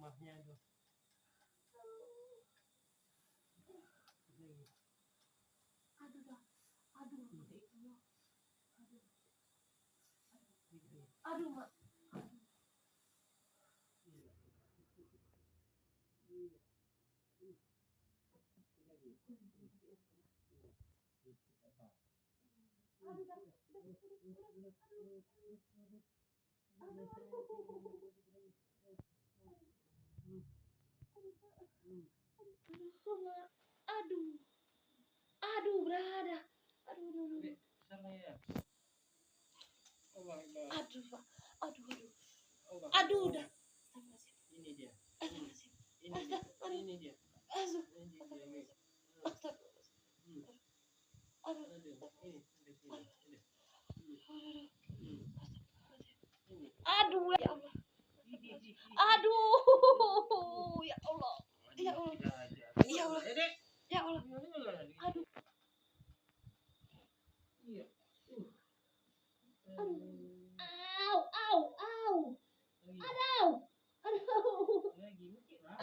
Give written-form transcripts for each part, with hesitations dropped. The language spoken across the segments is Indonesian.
mahnya tuh. Aduh dah. Aduh. Aduh, Mak. Aduh. Aduh, berada. Aduh. Sama ya. Aduh, Pak. Aduh. Aduh, udah. Ini dia. Astagfirullahaladzim. Ini dia. Aduh. Ini. Astagfirullahaladzim. Aduh. Aduh, ya Allah. Aduh, ya Allah. Ya Allah. Ya Allah. Ya Allah. Aduh. Iya. Au. Aduh. Lagi mungkin lah.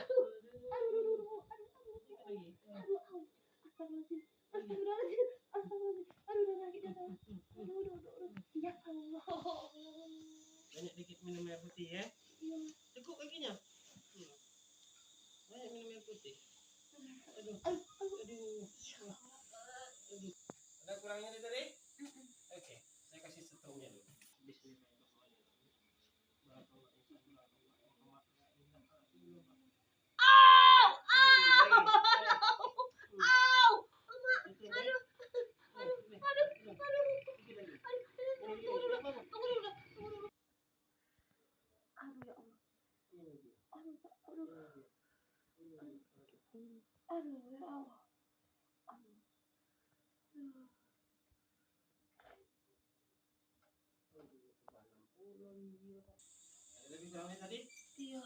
Ya Allah. Banyak dikit minum air putih ya. Cukup kakinya. Banyak minum air putih. Aduh. Ada kurangnya tadi? Oke, saya kasih setengahnya dulu. Lebih kurangnya tadi? Iya.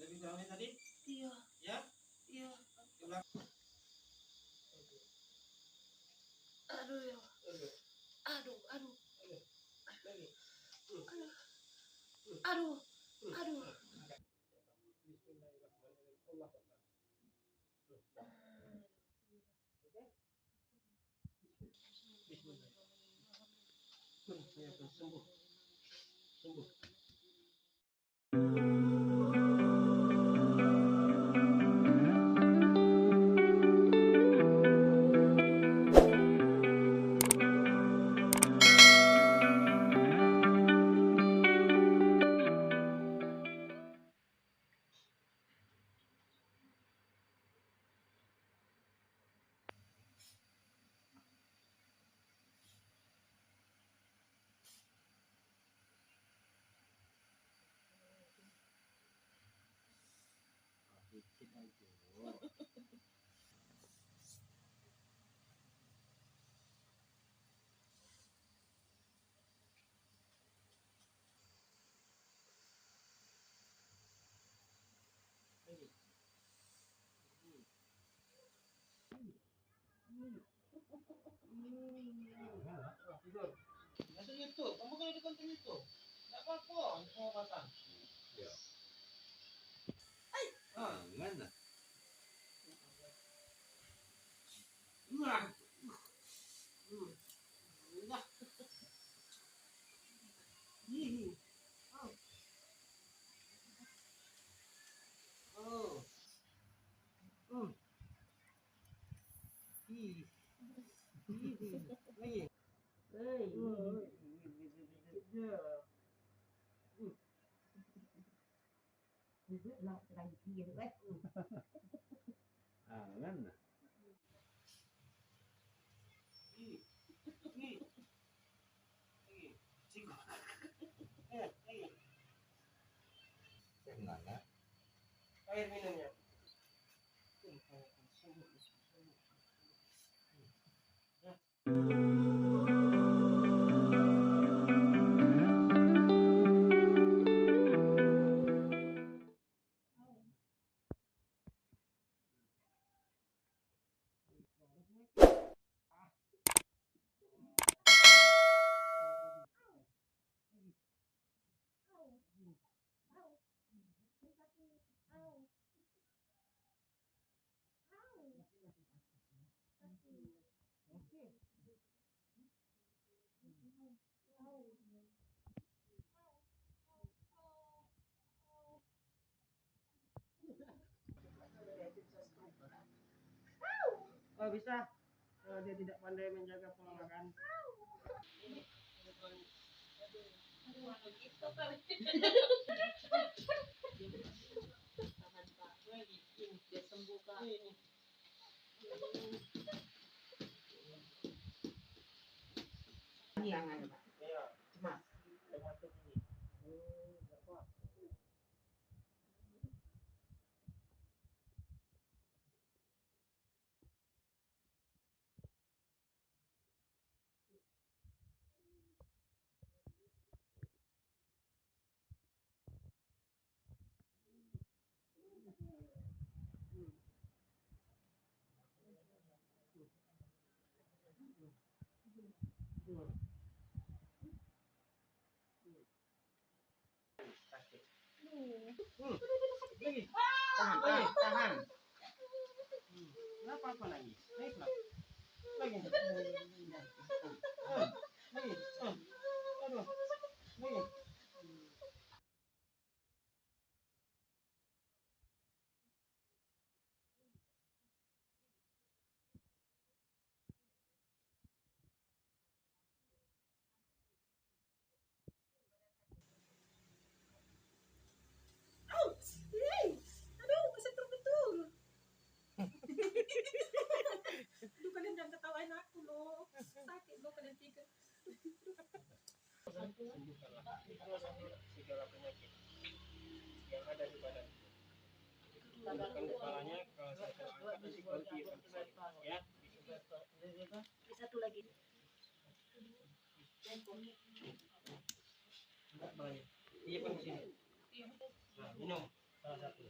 Lebih kurangnya tadi? Iya. Ya? Iya. Aduh ya. Aduh. Sembuh. Tidur. Nonton YouTube. Kamu kan ada konten YouTube. Enggak apa-apa, pengobatan. Ya. Mana? Nah. Air minumnya. Oke. Oh bisa. Dia tidak pandai menjaga pola makan. Biar sembuh kak. Jangan, Pak. Iya. Cemas. Termasuk ini. Enggak kuat. Lagi. Tahan, tahan. Kenapa apa nangis? Nangis lah. Lagi. Lagi. Aduh. Lagi. Aduh, kesetrum betul. Aduh, kalian jangan ketawain aku loh. Sakit loh kalian tiga. Sembuhkanlah segala penyakit yang ada di badan. Gunakan kepalanya kalau saya angkat nanti baru dia ya. Satu lagi. Enggak banyak. Iya kan di sini. Nah, minum salah satu.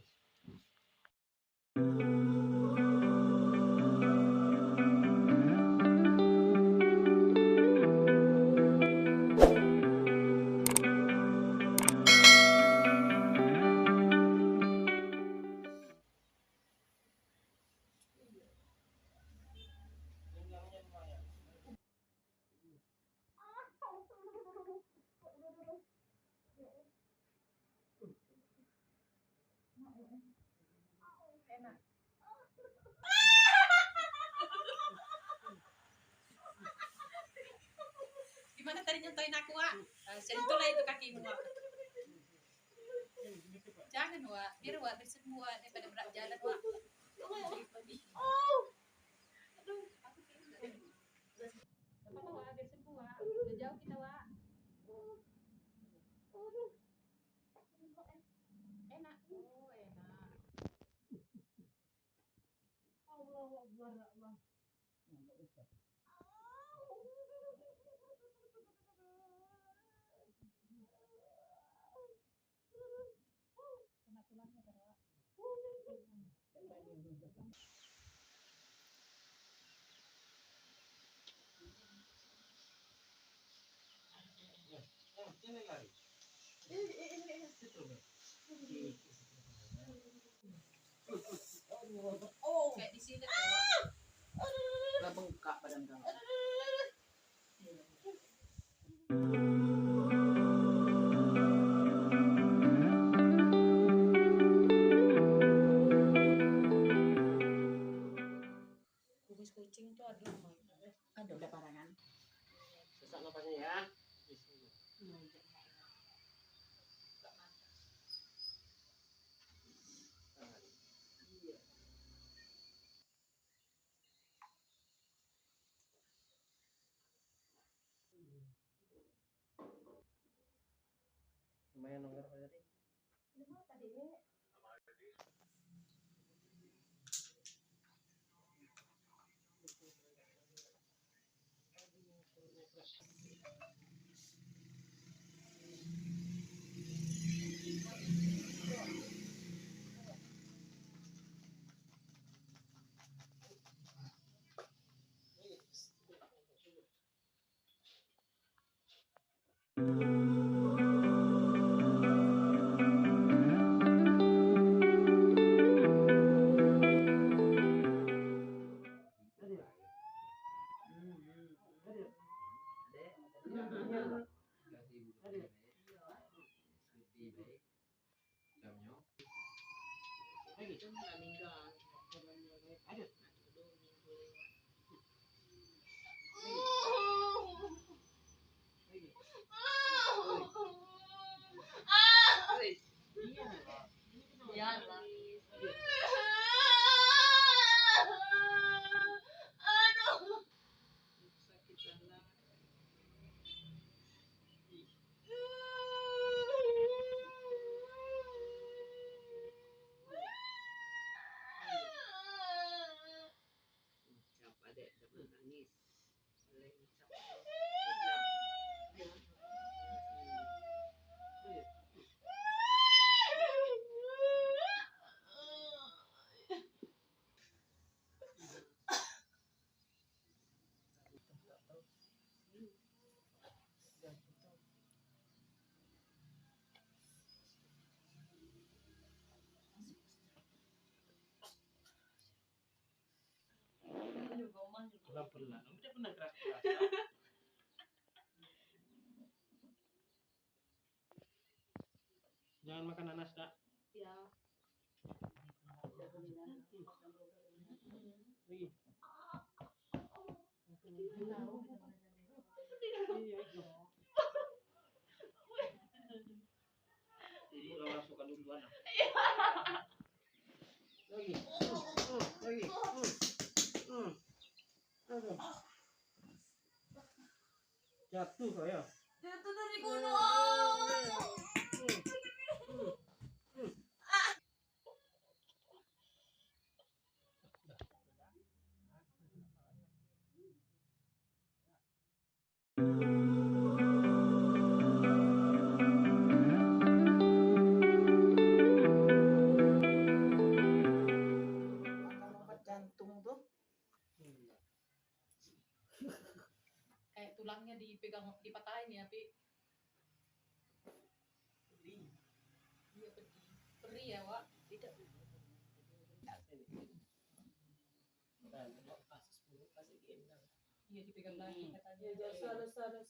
Gimana tadi nyentuhin aku, Wak? Sentuhlah itu kakimu, Wak. Jangan, Wak. Biar Wak bersembuh, Wak. Daripada berat jalan, Wak. Aduh, aku tidak. Gak apa-apa, Wak. Biar sembuh, Wak. Udah jauh kita, Wak. Enak. Oh, enak. Allah Akbar Allah. Kena tulangnya, kan, Wak. Ini lari. Oh, kayak di sini, Wak. Gak bengkak badan kamu. Kumis kucing itu aduh, Ada udah parangan. Sesak napasnya ya. Lumayan longgar Pak tadi. itu meninggal. Aduh. Ya lah. Siapa dek jangan nangis. Boleh ucap. Pelan-pelan. Udah pernah keras-keras. Jangan makan nanas, Kak. Ya. Wih. Ibu Laura suka duluan. Lagi. Lagi. Aduh. Jatuh kau ya. Jatuh dari gunung. Lompat jantung tuh. Kayak tulangnya dipegang, dipatahin ya, Pi. Iya, pedih. Perih ya, Wak. Tidak. Iya, dipegang lagi katanya. Ya, salah. Pegang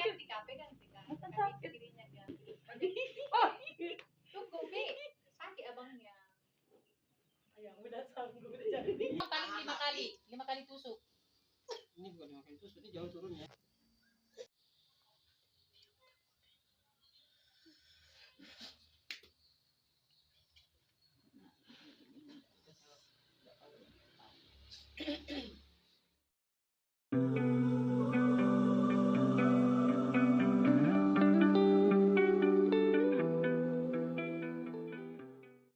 tika. Dirinya ganti. Tunggu, Pi. Sakit abangnya. Yang udah sanggup udah jadi. 5 kali tusuk. Ini bukan makan itu, sudah jauh turunnya.